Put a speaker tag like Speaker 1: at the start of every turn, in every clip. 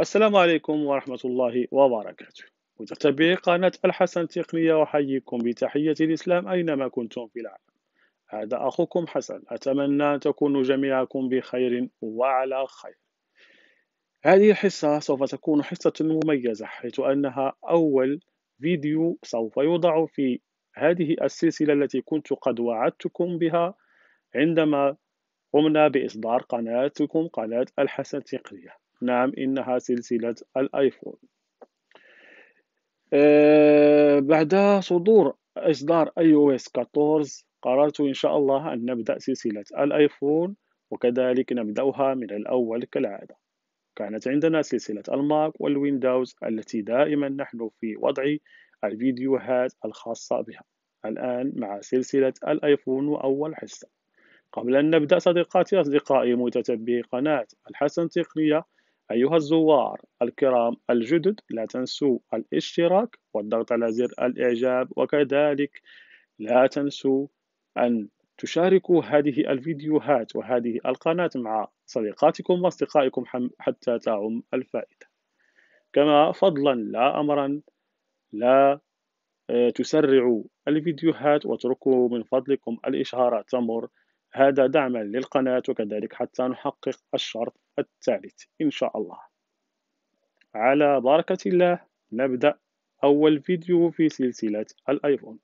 Speaker 1: السلام عليكم ورحمة الله وبركاته. متابعي قناة الحسن تقنية أحييكم بتحية الإسلام أينما كنتم في العالم. هذا أخوكم حسن، أتمنى أن تكونوا جميعكم بخير وعلى خير. هذه الحصة سوف تكون حصة مميزة حيث أنها أول فيديو سوف يوضع في هذه السلسلة التي كنت قد وعدتكم بها عندما قمنا بإصدار قناتكم قناة الحسن تقنية. نعم، إنها سلسلة الآيفون. بعد صدور إصدار iOS 14 قررت إن شاء الله أن نبدأ سلسلة الآيفون، وكذلك نبدأها من الأول كالعادة. كانت عندنا سلسلة الماك والويندوز التي دائما نحن في وضع الفيديوهات الخاصة بها. الآن مع سلسلة الآيفون وأول حصة. قبل أن نبدأ أصدقائي متتبعي قناة الحسن تقنية، أيها الزوار الكرام الجدد، لا تنسوا الاشتراك والضغط على زر الإعجاب، وكذلك لا تنسوا أن تشاركوا هذه الفيديوهات وهذه القناة مع صديقاتكم وأصدقائكم حتى تعم الفائدة. كما فضلا لا أمرا، لا تسرعوا الفيديوهات واتركوا من فضلكم الإشعارات تمر. هذا دعما للقناة، وكذلك حتى نحقق الشرط الثالث إن شاء الله. على بركة الله نبدأ أول فيديو في سلسلة الآيفون.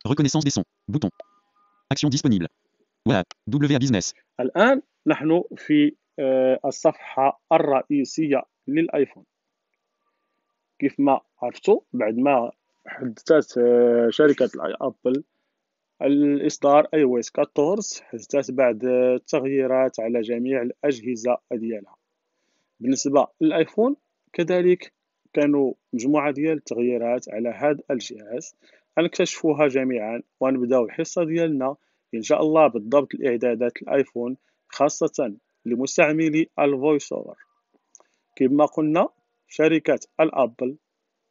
Speaker 2: Reconnaissance des sons. Bouton. Action disponible. WAP. WA Business.
Speaker 1: الآن نحن في الصفحة الرئيسية للآيفون. كيف ما عرفتوا، بعد ما حدثت شركة أبل الإصدار iOS 14، حدثت بعد التغييرات على جميع الأجهزة ديالها. بالنسبة للآيفون كذلك كانوا مجموعة ديال التغييرات على هذا الجهاز، غنكتشفوها جميعا ونبداو الحصة ديالنا إن شاء الله بالضبط الإعدادات الآيفون، خاصة لمستعملي الفويس أوفر. كما قلنا، شركة الأبل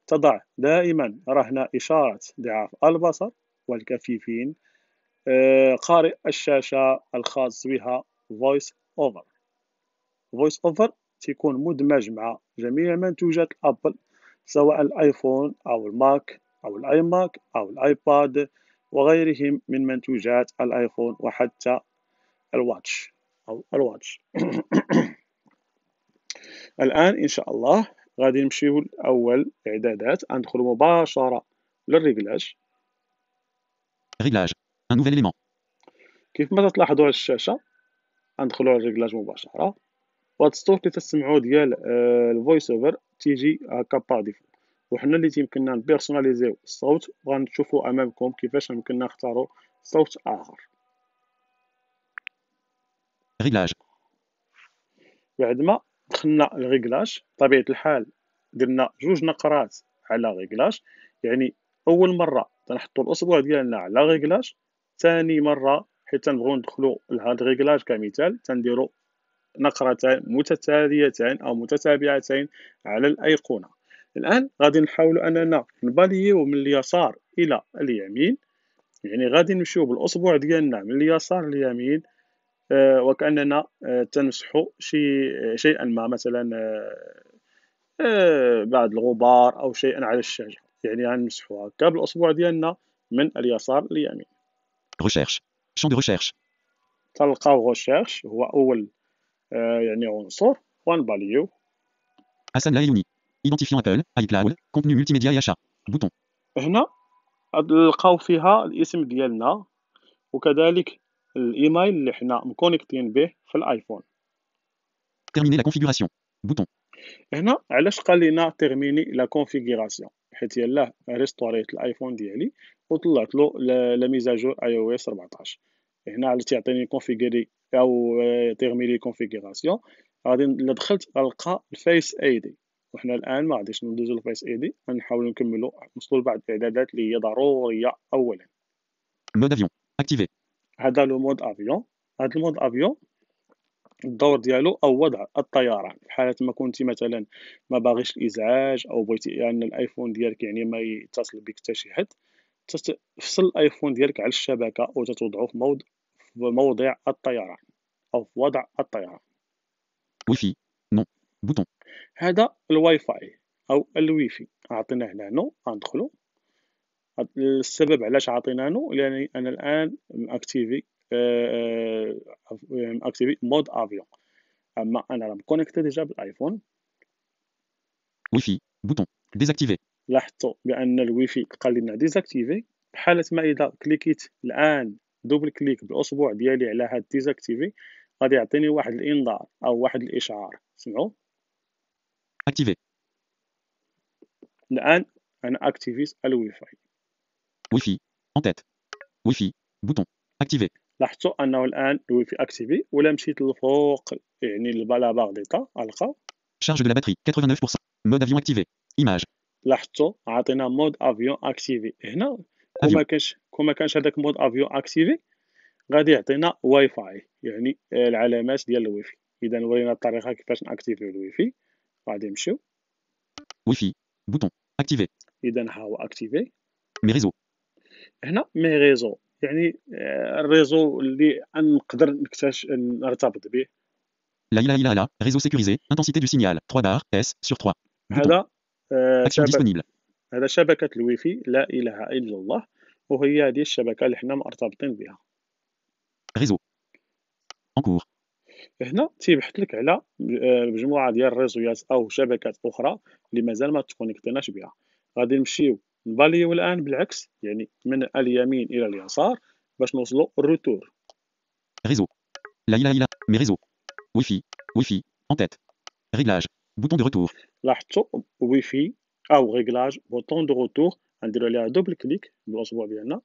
Speaker 1: تضع دائما رهن إشارة ضعاف البصر والكفيفين قارئ الشاشة الخاص بها Voice Over. Voice Over تكون مدمج مع جميع منتوجات أبل، سواء الآيفون أو الماك أو الآي ماك أو الآيباد وغيرهم من منتوجات الآيفون، وحتى الواتش أو الواتش. الآن إن شاء الله غادي نمشيو لأول إعدادات، ندخل مباشرة للريجلاج.
Speaker 2: Réglage. Un nouvel élément.
Speaker 1: كيف ما تلاحظوا على الشاشة، ندخلوا على الريجلاج مباشرة، وهاد الصوت اللي تسمعوا ديال الفويس اوفر تيجي هكا با ديفو، وحنا اللي تيمكننا نبيرسوناليزيو الصوت، وغنشوفوا امامكم كيفاش يمكننا نختاروا صوت اخر.
Speaker 2: Réglage.
Speaker 1: بعد ما دخلنا الريغلاج، بطبيعة الحال درنا جوج نقرات على ريغلاج، يعني اول مرة تنحطوا الاصبع ديالنا على ريغلاج، ثاني مرة حيت تنبغيو ندخلوا لهاد الريغلاج كمثال تنديروا نقرتان متتاليتان أو متتابعتين على الأيقونة. الآن غادي نحاول أننا نباليو من اليسار إلى اليمين، يعني غادي نمشيو بالأصبع ديالنا من اليسار لليمين، وكأننا تنمسحو شيئا ما، مثلا بعض الغبار أو شيئا على الشاشة، يعني غنمسحو هكا بالأصبع ديالنا من اليسار لليمين.
Speaker 2: Recherche. Champ de recherche.
Speaker 1: تلقاو غوشيرش هو أول يعني عنصر، ونباليو.
Speaker 2: Hassan Laeyouni. Identifiant Apple, iCloud, contenu multimédia et achat. Bouton.
Speaker 1: هنا نلقاو فيها الاسم ديالنا وكذلك الايميل اللي حنا مكونيكتين به في الايفون.
Speaker 2: Terminer la configuration. Bouton.
Speaker 1: هنا علاش قال لنا تيرميني لا كونفيغوراسيون، حيت يلاه ريستوريت الايفون ديالي وطلعت له لا ميزاجور اي او اس 14. هنا على تيعطيني كونفيغوري او تيرميني كونفيغوراسيون، غادي الا دخلت غنلقى الفيس اي دي، وحنا الان ما غاديش ندوزو الفيس اي دي، غنحاولوا نكملوا نوصلوا لبعض الاعدادات اللي هي ضروريه. اولا
Speaker 2: Mode avion. Activé.
Speaker 1: هذا لو مود افيون. هذا المود افيون الدور ديالو او وضع الطيران في حاله ما كنتي مثلا ما باغيش الازعاج، او بغيتي ان يعني الايفون ديالك يعني ما يتصل بك حتى شي حد، تفصل الايفون ديالك على الشبكه وتتوضعه في موضع الطيران. أو في وضع الطيران.
Speaker 2: Wi-Fi. Non. Bouton.
Speaker 1: هذا الواي فاي أو الويفي، عطيناه هنا نو، غندخلو. السبب علاش عطينا نو لأن أنا الآن مأكتيفي مأكتيفي مود أفيون، أما أنا راه مكونيكتي ديجا بالآيفون.
Speaker 2: Wi-Fi. Bouton. Désactivé.
Speaker 1: لاحظتوا بأن الويفي قال لنا ديزاكتيفي. بحالة ما إذا كليكيت الآن دوبل كليك بالأصبع ديالي على هاد ديزاكتيفي غادي يعطيني واحد الإنذار أو واحد الإشعار. سمعوا
Speaker 2: Activé.
Speaker 1: الآن أنا أكتيفيت الويفاي.
Speaker 2: Wi-Fi. En tête. Wi-Fi. Bouton. Activé.
Speaker 1: لاحظتوا أنه الآن الويفي أكتيفي، ولا مشيت للفوق يعني لا باغ ديتا غنلقى
Speaker 2: Charge de la batterie. 89%. Mode avion activé. Image.
Speaker 1: لاحظتوا عطينا مود افيون اكتيفي. هنا
Speaker 2: Avion.
Speaker 1: كون ما كانش هذاك مود افيون اكتيفي غادي يعطينا واي فاي، يعني العلامات ديال الويفي. اذا ورينا الطريقه كيفاش ناكتيفيو الويفي. غادي نمشيو.
Speaker 2: Wi-Fi. Bouton. Activé.
Speaker 1: اذا ها هو اكتيفي.
Speaker 2: Mes réseaux.
Speaker 1: هنا مي ريزو، يعني الريزو اللي نقدر نرتبط به.
Speaker 2: La ila ila la. Réseau sécurisé. Intensité du signal. 3 barres. S sur 3. Bouton.
Speaker 1: هذا
Speaker 2: Action disponible.
Speaker 1: هذا شبكة الويفي لا إله إلا الله، وهي هذه الشبكة اللي حنا مرتبطين بها.
Speaker 2: Réseau. En cours.
Speaker 1: هنا تيبحث لك على مجموعة ديال الريزويات أو شبكات أخرى اللي مازال ما تكونيكتيناش بها. غادي نمشيو نباليو الآن بالعكس، يعني من اليمين إلى اليسار باش نوصلو الروتور.
Speaker 2: Réseau. La ila ila. Mes réseaux. Wi-Fi. Wi-Fi. En tête. Réglage. Bouton de retour.
Speaker 1: لاحظتوا ويفي أو ريغلاج بوطون دو روتور، غنديرو عليها دوبل كليك بالأصبع ديالنا.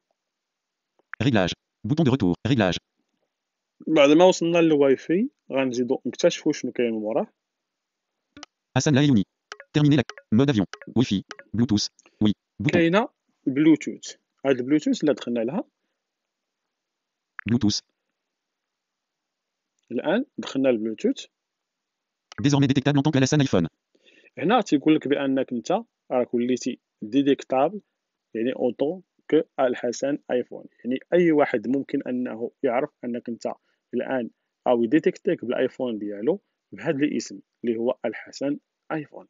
Speaker 2: Réglage. Bouton de retour. Réglage.
Speaker 1: بعد ما وصلنا للواي فاي غنزيدو نكتشفو شنو كاين موراه.
Speaker 2: Hassan Layouni. Terminer la. Mode avion. Wi-Fi. Bluetooth. Oui. Bouton.
Speaker 1: كاينه البلوتوث. هاد البلوتوث اللي دخلنا لها
Speaker 2: Bluetooth.
Speaker 1: الان، دخلنا البلوتوث.
Speaker 2: Désormais détectable en tant qu'Alassane iPhone.
Speaker 1: هنا تيقول لك بانك انت راك وليتي ديتيكتابل، يعني اوتو كو الحسن ايفون، يعني اي واحد ممكن انه يعرف انك انت الان او يديتيكتيك بالايفون ديالو بهذا الاسم اللي هو الحسن ايفون.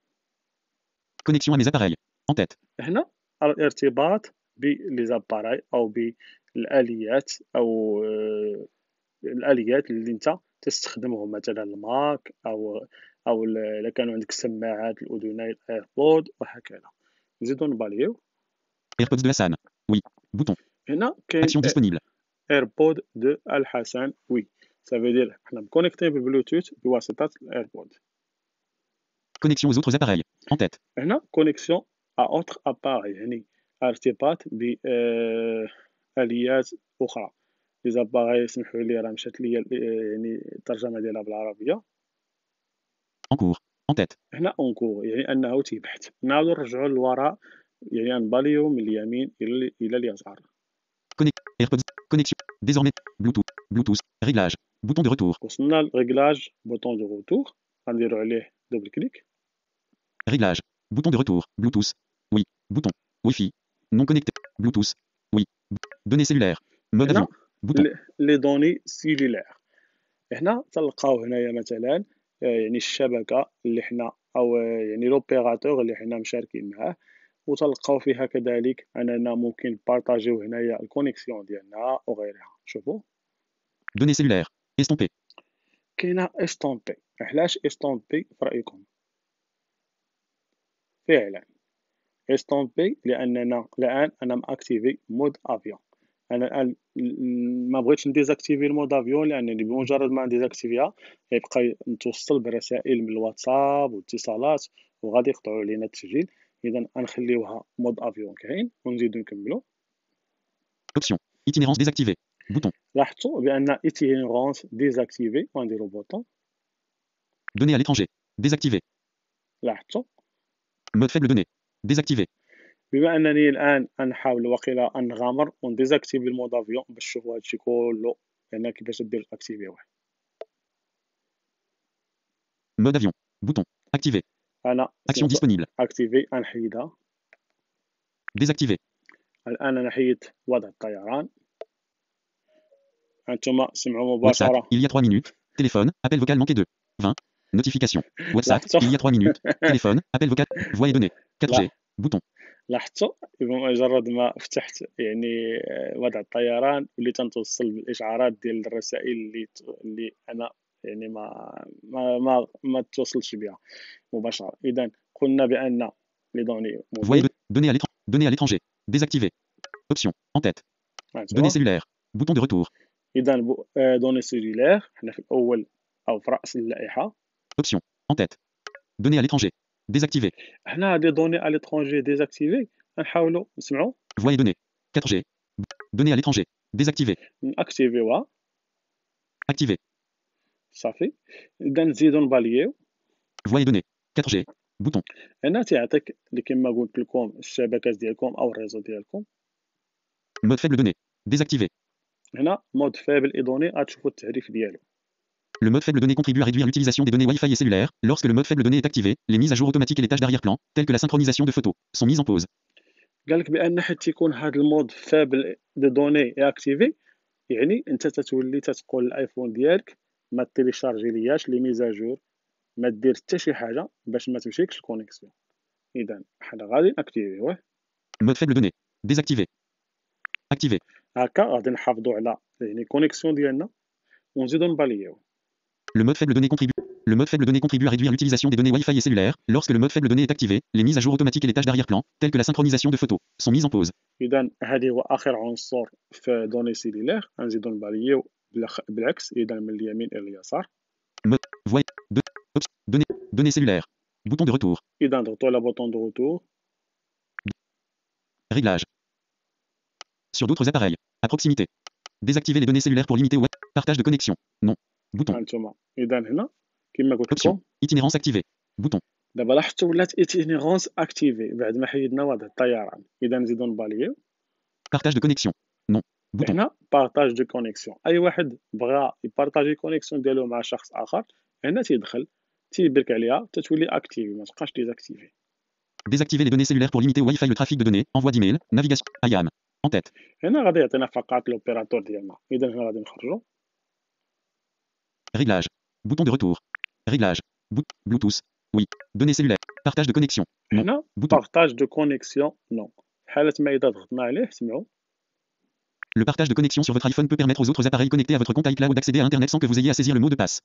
Speaker 2: Connexion à mes appareils. En tête.
Speaker 1: هنا الارتباط بليزاباراي او بالاليات او الاليات اللي انت تستخدمهم، مثلا الماك او الا كانوا عندك السماعات الاذنين الايربود وهكذا. نزيدو نباليو.
Speaker 2: AirPods de Hassan. Oui. Bouton.
Speaker 1: هنا كاين
Speaker 2: Action disponible.
Speaker 1: ايربود دو الحسن وي، سافيدير حنا مكونيكتين بالبلوتوث بواسطه الايربود.
Speaker 2: Connexion aux autres appareils. En tête.
Speaker 1: هنا كونيكسيون ا اوتر اباري، يعني ارتباط باليات اخرى. لي زاباغي سمحوا لي راه مشات ليا يعني الترجمه ديالها بالعربيه.
Speaker 2: En cours. En tête.
Speaker 1: هنا اونكور يعني انه تيبحث. نعاودو نرجعو للوراء، يعني نباليو من اليمين الى اليسار.
Speaker 2: AirPods. Connexion. Désormais. Bluetooth. Bluetooth. Réglage. Bouton de retour.
Speaker 1: وصلنا للريغلاج بوطون دو روتور، غنديرو عليه دوبل كليك.
Speaker 2: Réglage. Bouton de retour. Bluetooth. Oui. Bouton. Wi-Fi. Non connecté. Bluetooth. Oui. Données cellulaires. Mode
Speaker 1: هنا
Speaker 2: avion. Bouton.
Speaker 1: لي دوني سيلولير. هنا تلقاو هنايا مثلا يعني الشبكه اللي حنا او يعني لوبيراتور اللي حنا مشاركين معاه، وتلقاو فيها كذلك اننا ممكن بارطاجيو هنايا الكونيكسيون ديالنا وغيرها. شوفوا
Speaker 2: Données cellulaires. Estompé.
Speaker 1: كاينه استومبي. علاش استومبي في رايكم؟ فعلا استومبي لاننا الان انا ماكتيفي مود افيون. انا الان ما بغيتش نديزاكتيفي المود افيون، لانني بمجرد ما نديزاكتيفيها يبقى نتوصل برسائل من الواتساب واتصالات وغادي يقطعوا علينا التسجيل. اذا غنخليوها مود افيون كاين ونزيدو نكملو.
Speaker 2: Option. Itinérance désactivée. Bouton.
Speaker 1: لاحظتوا بان ايتيرونس ديزاكتيفي، ونديرو بوطون.
Speaker 2: Données à l'étranger. Désactivé.
Speaker 1: لاحظتوا
Speaker 2: Mode faible données. Désactivé.
Speaker 1: بما انني الان نحاول وقيلا نغامر ونديزاكتيفي المود افيون باش نشوفوا هادشي كله، لان كيفاش دير اكتيفيوه.
Speaker 2: Mode avion. Bouton. Activé.
Speaker 1: انا
Speaker 2: Action disponible.
Speaker 1: اكتيفي نحيدها.
Speaker 2: Désactivé.
Speaker 1: الان انا حيدت وضع الطيران. انتم سمعوا
Speaker 2: WhatsApp.
Speaker 1: مباشره
Speaker 2: Il y a 3 minutes. Téléphone, appel vocal manqué 2. 20. Notification. WhatsApp,
Speaker 1: لاحظتوا
Speaker 2: il y a 3 minutes. Téléphone, appel vocal, voix et données. 4G.
Speaker 1: لا
Speaker 2: Bouton.
Speaker 1: لاحظتوا بمجرد ما فتحت يعني وضع الطيران وليت تنتوصل بالاشعارات ديال الرسائل اللي انا يعني ما توصلش بها مباشره. اذا قلنا بان لي دوني
Speaker 2: Voix et
Speaker 1: موبيل
Speaker 2: données à l'étranger. Données à l'étranger. Désactivé. Option. En tête. Données
Speaker 1: هانتوما.
Speaker 2: cellulaires. Bouton de retour.
Speaker 1: اذا دوني سيلولير حنا في الاول او في راس اللائحه.
Speaker 2: Option. En tête. Données à l'étranger. Désactivé.
Speaker 1: حنا هاد لي دوني على ليترونجي ديزاكتيفي غنحاولوا نسمعوا
Speaker 2: Voix et données. 4G. Données à l'étranger. Désactivé.
Speaker 1: ناكتيفيوها
Speaker 2: Activé.
Speaker 1: صافي. اذا نزيدو نباليو.
Speaker 2: Voix et données. 4G. Bouton.
Speaker 1: هنا تيعطيك اللي كما قلت لكم الشبكات ديالكم او الريزو ديالكم.
Speaker 2: Mode faible données. Désactivé.
Speaker 1: هنا مود فابل اي دوني غتشوفوا التعريف ديالو.
Speaker 2: Le mode faible données contribue à réduire l'utilisation des données Wi-Fi et cellulaires. Lorsque le mode faible données est activé, les mises à jour automatiques et les tâches d'arrière-plan, telles que la synchronisation de photos, sont mises en pause.
Speaker 1: قال لك بان حيت تيكون هذا المود فابل دي دوني اكتيفي يعني انت تتولي تتقول الايفون ديالك ما تيليشارجي لياش لي ميزاجور، ما دير حتى شي حاجه باش ما تمشيكش الكونيكسيون. اذا حنا غادي ناكتيفيوه.
Speaker 2: Mode faible données. Désactivé. Activé.
Speaker 1: هكا غادي نحافظوا على يعني الكونيكسيون ديالنا ونزيدو نباليو.
Speaker 2: Le mode faible données contribue. Le mode faible données contribue à réduire l'utilisation des données Wi-Fi et cellulaires. Lorsque le mode faible données est activé, les mises à jour automatiques et les tâches d'arrière-plan, telles que la synchronisation de photos, sont mises en pause.
Speaker 1: اذا هذه هو اخر عنصر في دوني سيلولير. غنزيدو نباليو بالعكس، اذا من اليمين الى اليسار.
Speaker 2: Mode. Voix. Données. Données cellulaires. Bouton de retour.
Speaker 1: اذا نضغطوا على بوطون دو روتور.
Speaker 2: Réglages. Sur d'autres appareils. À proximité. Désactiver les données cellulaires pour limiter web. Partage de connexion. Non. Bouton.
Speaker 1: هانتوما اذا هنا كما قلت
Speaker 2: Option.
Speaker 1: لكم
Speaker 2: Itinérance activée. Bouton.
Speaker 1: دابا لاحظتوا ولات ايتينيغونس اكتيفي بعد ما حيدنا وضع الطيران. اذا نزيدو نباليو.
Speaker 2: Partage de connexion. Non. Bouton.
Speaker 1: هنا بارطاج دو كونيكسيون، اي واحد بغى يبارطاجي كونيكسيون ديالو مع شخص اخر هنا تيدخل تيبرك عليها تتولي اكتيفي ما تبقاش ديزاكتيفي.
Speaker 2: Désactiver les données cellulaires pour limiter au Wi-Fi le trafic de données, envoi d'email, navigation, IAM. En tête.
Speaker 1: هنا غادي يعطينا فقط لوبيراتور ديالنا. اذا هنا غادي نخرجوا.
Speaker 2: Réglages. Bouton de retour. Réglages. Bluetooth. Oui. Données cellulaires. Partage de connexion. Non.
Speaker 1: هنا
Speaker 2: Bouton.
Speaker 1: بارطاج دو كونيكسيون نو. حالة ما اذا ضغطنا عليه سمعوا.
Speaker 2: Le partage de connexion sur votre iPhone peut permettre aux autres appareils connectés à votre compte iCloud d'accéder à Internet sans que vous ayez à saisir le mot de passe.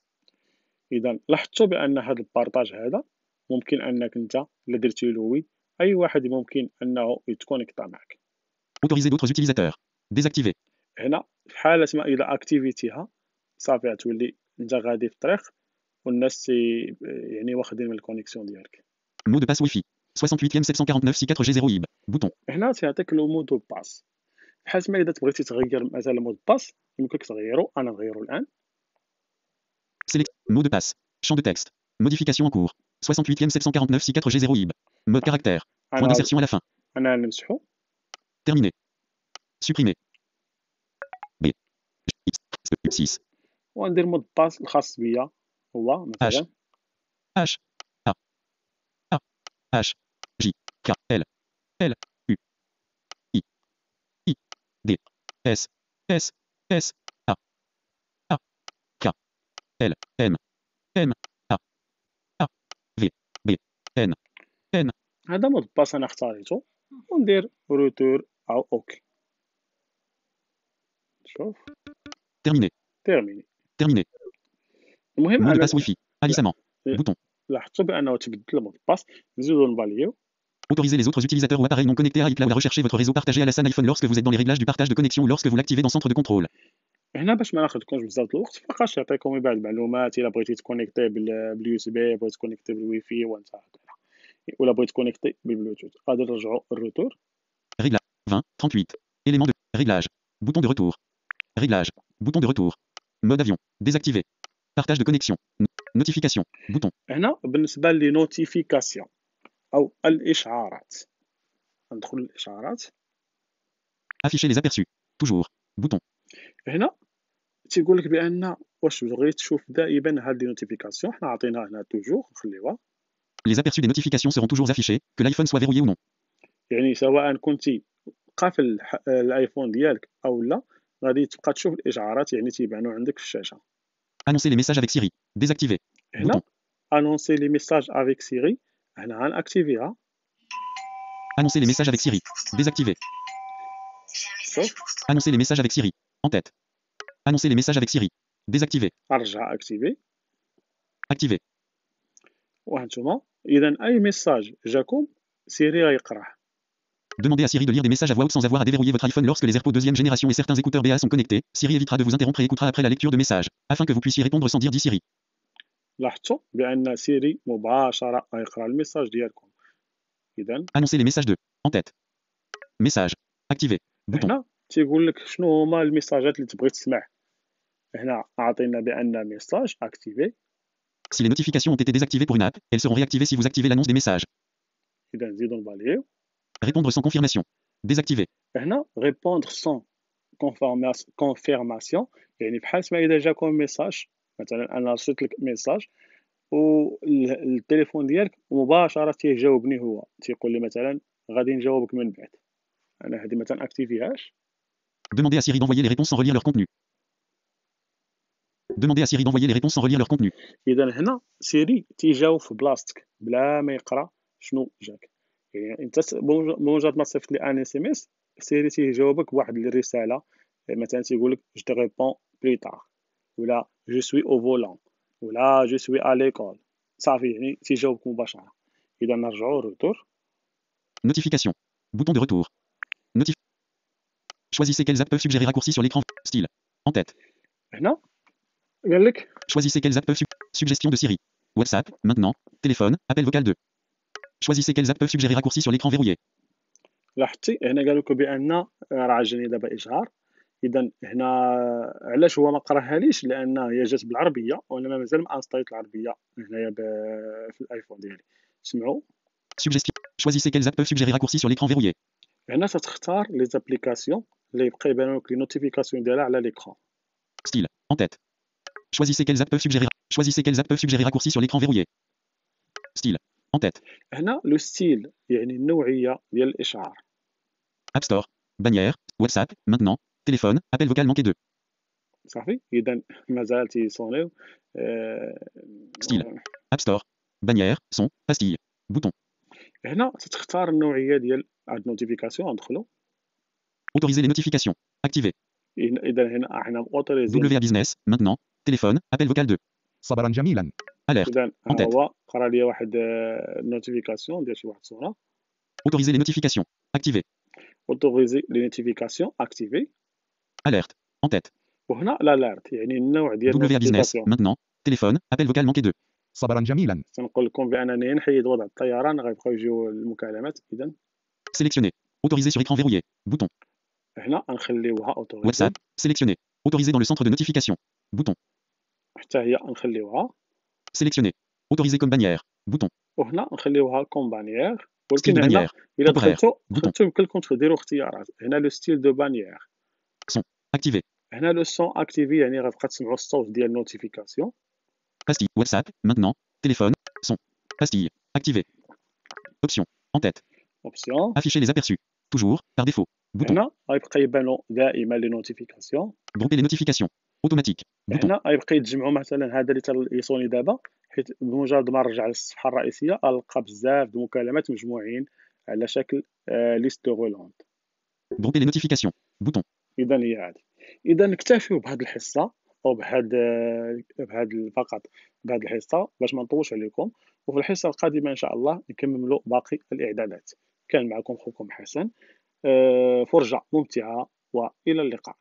Speaker 1: اذا لاحظتوا بان هذا البارطاج هذا ممكن انك انت الا درتي له وي اي واحد ممكن انه يتكونيكتا معك.
Speaker 2: Autoriser d'autres utilisateurs. Désactiver.
Speaker 1: هنا في حالة ما اذا اكتيفيتيها صافي غتولي انت غادي في الطريق والناس يعني واخدين من الكونيكسيون ديالك.
Speaker 2: Mot de passe Wi-Fi. 68e 749 C4G0 IB. Bouton.
Speaker 1: هنا تيعطيك لو مود دو باس. بحال ما اذا بغيتي تغير مثلا مود باس يمكنك تغيرو. انا نغيرو الان.
Speaker 2: Select. Mot de passe. Champ de texte. Modification en cours. 68e 749 C4G0 IB. Mode caractère. Point
Speaker 1: انا
Speaker 2: d'insertion à la fin.
Speaker 1: انا نمسحو.
Speaker 2: Terminé. Supprimer. B. X. 6.
Speaker 1: وندير مود باس الخاص بيا هو مثلا
Speaker 2: H. A. A. H. J. K. L. L. U. I. I. D. S. S. S. A. A. K. L. M. M. A. A. V. B. N. N.
Speaker 1: هذا مود باس انا اختاريته وندير روتور او اوكي. شوف
Speaker 2: Terminé.
Speaker 1: تيرميني.
Speaker 2: Terminé.
Speaker 1: المهم
Speaker 2: Mot de
Speaker 1: انا
Speaker 2: passe Wi-Fi. Alignement. Bouton.
Speaker 1: لاحظتوا بانه تبدل مود باس. نزيدو نباليو.
Speaker 2: Autorisez les autres utilisateurs ou appareils non connectés à iCloud à rechercher votre réseau partagé à la SAN iPhone lorsque vous êtes dans les réglages du partage de connexion ou lorsque vous l'activez dans centre de contrôle.
Speaker 1: هنا باش ما ناخذكمش بزاف الوقت فقط يعطيكم من بعض المعلومات. الا بغيتي تكونيكتي باليو اس بي، بغيتي تكونيكتي بالواي فاي وانت هكذا، ولا بغيتي تكونيكتي بالبلوتوث. غادي نرجعوا الروتور.
Speaker 2: Réglage. 20. 38. Éléments de réglage. Bouton de retour. Réglage. Bouton de retour. Mode avion. Désactivé. Partage de connexion. Notification. Bouton.
Speaker 1: هنا بالنسبه لي نوتيفيكاسيون او الاشعارات ندخل الاشعارات.
Speaker 2: Afficher les aperçus. Toujours. Bouton.
Speaker 1: هنا تيقول لك بان واش بغيت تشوف دائما هذه النوتيفيكاسيون. حنا عطيناها هنا توجور نخليوها.
Speaker 2: Les aperçus des notifications seront toujours affichés, que l'iPhone soit verrouillé ou non.
Speaker 1: يعني سواء كنتي قافل الايفون ديالك او لا غادي تبقى تشوف الاشعارات يعني تيبانوا عندك في الشاشه.
Speaker 2: Annoncer les messages avec Siri. Désactiver.
Speaker 1: هنا
Speaker 2: Bouton.
Speaker 1: annoncer les messages avec Siri هنا غنأكتيفيها.
Speaker 2: Annoncer les messages avec Siri. Désactiver.
Speaker 1: شوف
Speaker 2: Annoncer les messages avec Siri. En tête. Annoncer les messages avec Siri. Désactiver.
Speaker 1: أرجع أكتيفي.
Speaker 2: Activer.
Speaker 1: وهانتوما إذا أي ميساج جاكم سيري غيقراه.
Speaker 2: Demandez à Siri de lire des messages à voix haute sans avoir à déverrouiller votre iPhone lorsque les AirPods deuxième génération et certains écouteurs BA sont connectés. Siri évitera de vous interrompre et écoutera après la lecture de messages, afin que vous puissiez répondre sans dire dit Siri.
Speaker 1: لاحظتوا بأن سيري مباشرة غيقرا الميساج ديالكم. إذا
Speaker 2: Annoncer les messages de. En tête. Message. Activer. Bouton.
Speaker 1: هنا تيقول لك شنو هما الميساجات اللي تبغي تسمع. هنا عطينا بأن ميساج أكتيفي.
Speaker 2: Si les notifications ont été désactivées pour une app, elles seront réactivées si vous activez l'annonce des messages.
Speaker 1: إذا نزيدو نباليو.
Speaker 2: Répondre sans confirmation. Désactiver.
Speaker 1: هنا répondre sans confirmation يعني بحال ما إذا جاكم ميساج مثلا أنا رسلت لك ميساج والتليفون ديالك مباشرة تيجاوبني هو تيقول لي مثلا غادي نجاوبك من بعد. أنا هذه مثلا أكتيفيهاش.
Speaker 2: Demandez à Siri d'envoyer les réponses sans relire leur contenu. Demandez à Siri d'envoyer les réponses sans relire leur contenu.
Speaker 1: إذا هنا سيري تيجاوب في بلاصتك بلا ما يقرا شنو جاك. يعني انت بمجرد ما تصيفط لي ان اس ام اس سيري تيجاوبك بواحد الرساله مثلا تيقول لك جو تي ريبون بلي طار ولا جو سوي او فولون ولا جو سوي ا ليكول صافي يعني تيجاوبك مباشره. اذا نرجعوا روتور.
Speaker 2: Notification. Bouton de retour. Choisissez quelles apps peuvent suggérer raccourcis sur l'écran. Style. En tête.
Speaker 1: هنا قال لك
Speaker 2: Choisissez quelles apps peuvent Suggestion de Siri. WhatsApp. Maintenant. Téléphone. Appel vocal 2. Choisissez quelles apps peuvent suggérer raccourcis sur l'écran verrouillé.
Speaker 1: لاحظتي هنا قال لك بان راه جاني دابا اشعار. اذا هنا علاش هو ما قراهاليش لان هي جات بالعربيه وانا مازال ما انستايت العربيه هنايا في الايفون ديالي. سمعوا
Speaker 2: Suggestion. Choisissez quelles apps peuvent suggérer raccourcis sur l'écran verrouillé.
Speaker 1: هنا تختار لي زابليكاسيون اللي يبقى يبانوا لك لي نوتيفيكاسيون ديالها على l'écran.
Speaker 2: Style. En tête. Choisissez quelles apps peuvent suggérer raccourcis sur l'écran verrouillé. Style. En tête.
Speaker 1: هنا لو ستيل يعني النوعيه ديال الاشعار.
Speaker 2: App Store. Bannière. WhatsApp. Maintenant. Téléphone. Appel vocal manqué 2.
Speaker 1: صافي اذا مازال تيصونيو.
Speaker 2: Style. App Store. Bannière. Son. Pastille. Bouton.
Speaker 1: هنا تختار النوعيه ديال هاد النوتيفيكاسيون ندخلو.
Speaker 2: Autoriser les notifications. Activer.
Speaker 1: اذا هنا احنا اوتوريزي.
Speaker 2: WA Business. Maintenant. Téléphone. Appel vocal 2.
Speaker 3: صبرا جميلا.
Speaker 2: Alerte.
Speaker 1: اذا
Speaker 2: En tête.
Speaker 1: هو قرا لي واحد النوتيفيكاسيون ديال شي واحد الصوره.
Speaker 2: Autoriser les notifications. Activer.
Speaker 1: اوتوريزي لي نوتيفيكاسيون اكتيفي.
Speaker 2: Alerte. En tête.
Speaker 1: وهنا l'alerte يعني النوع ديال
Speaker 2: WA Business.
Speaker 1: النوتيفيكاسيون.
Speaker 2: Maintenant. Téléphone. Appel vocal manqué 2.
Speaker 3: صبرا جميلا.
Speaker 1: تنقول لكم بانني نحيد وضع الطيران غيبقاو يجيو المكالمات. اذا
Speaker 2: Sélectionner. Autoriser sur écran verrouillé. Bouton.
Speaker 1: هنا غنخليوها اوتوريزي.
Speaker 2: WhatsApp. Sélectionner. Autoriser dans le centre de notification. Bouton.
Speaker 1: حتى هي نخليوها.
Speaker 2: Sélectionner. Autoriser comme bannière. Bouton.
Speaker 1: وهنا نخليوها كومبانيير.
Speaker 2: Style
Speaker 1: ولكن
Speaker 2: de
Speaker 1: هنا
Speaker 2: bannière.
Speaker 1: الا
Speaker 2: Temporaire.
Speaker 1: دخلتو يمكن لكم تديروا اختيارات. هنا لو ستيل دو بانيير.
Speaker 2: Activer.
Speaker 1: هنا لو سون اكتيفي يعني غتبقى تسمعوا الصوت ديال النوتيفيكاسيون.
Speaker 2: Pastille. WhatsApp. Maintenant. Téléphone. Son. Pastille. Activer. Option. En tête.
Speaker 1: اوبسيون.
Speaker 2: Afficher les aperçus. Toujours. Par défaut. Bouton.
Speaker 1: هنا غيبقى يبانوا دائما لي نوتيفيكاسيون.
Speaker 2: Grouper les notifications. Automatique. Bouton.
Speaker 1: هنا غيبقى يتجمعوا مثلا هذا اللي يصوني دابا حيت بمجرد ما نرجع للصفحه الرئيسيه القى بزاف د المكالمات مجموعين على شكل ليست دو غولوند.
Speaker 2: Grouper les notifications. Bouton.
Speaker 1: اذا هي هذه. اذا نكتفيو بهذه الحصه او بهذا فقط بهذه الحصه باش ما نطولش عليكم. وفي الحصه القادمه ان شاء الله نكملوا باقي الاعدادات. كان معكم خوكم حسن. فرجه ممتعه والى اللقاء.